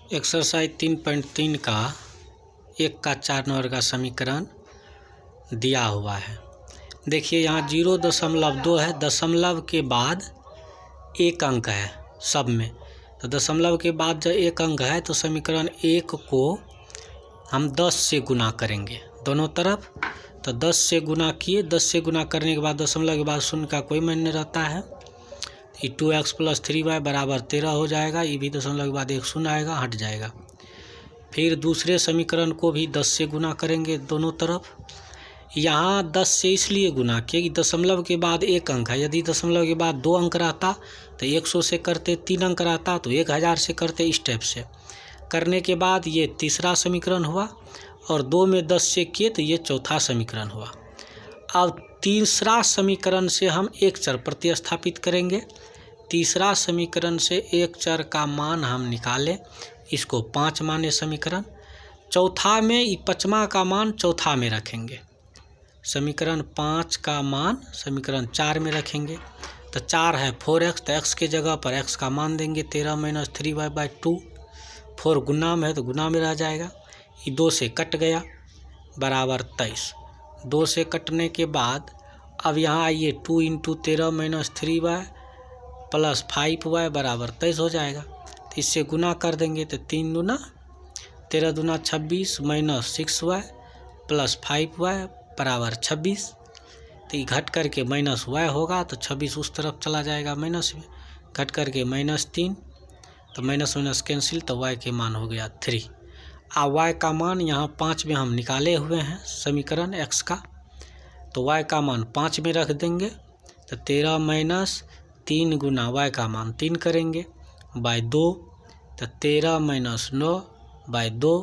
Exercise 3.3 का 1 का 4 number का समीकरण दिया हुआ है। देखिए यहाँ 0.2 है, दशमलव के बाद एक अंक है सब में, तो दशमलव के बाद जब एक अंक है तो समीकरण 1 को हम 10 से गुना करेंगे दोनों तरफ। तो 10 से गुना किए, 10 से गुना करने के बाद दशमलव के बाद शून्य का कोई मायने रहता है। ये 2x + 3y बराबर 13 हो जाएगा। ये भी दशमलव के बाद एक शून्य आएगा, हट जाएगा। फिर दूसरे समीकरण को भी 10 से गुना करेंगे दोनों तरफ। यहाँ 10 से इसलिए गुना किया कि दशमलव के बाद एक अंक है। यदि दशमलव के बाद 2 अंक रहता तो 100 से करते, 3 अंक रहता तो 1000 से करते। इस टाइप से करने के बाद ये तीसरा समीकरण हुआ, और 2 में 10 से किए तो ये चौथा समीकरण हुआ। अब तीसरा समीकरण से हम एक चर प्रतिस्थापित करेंगे। तीसरा समीकरण से एक चर का मान हम निकालें, इसको 5 माने समीकरण। चौथा में पाँचवा का मान चौथा में रखेंगे, समीकरण 5 का मान समीकरण 4 में रखेंगे। तो 4 है 4x, तो x के जगह पर x का मान देंगे 13 - 3y/2। 4 गुना में है तो गुना में रह जाएगा। ये 2 से कट गया बराबर 23। 2 से कटने के बाद अब यहाँ आइए 2 × 13 - 3y + 5y बराबर 23 हो जाएगा। तो इससे गुना कर देंगे तो 3 दूना 13 दूना 26 - 6y + 5y बराबर 26। तो ये घट करके -y होगा, तो 26 उस तरफ चला जाएगा माइनस में, घट करके -3। तो माइनस कैंसिल, तो y के मान हो गया 3। y का मान यहाँ 5 में हम निकाले हुए हैं समीकरण x का, तो y का मान 5 में रख देंगे। तो 13 - 3 गुना y का मान 3 करेंगे /2। तो 13 - 9/2।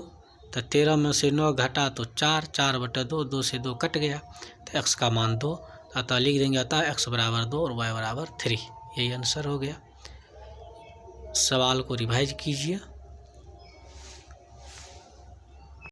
तो 13 में से 9 घटा तो 4, 4/2, 2 से 2 कट गया। तो x का मान 2, अतः लिख देंगे अतः x बराबर 2 और y बराबर 3। यही आंसर हो गया। सवाल को रिवाइज कीजिए।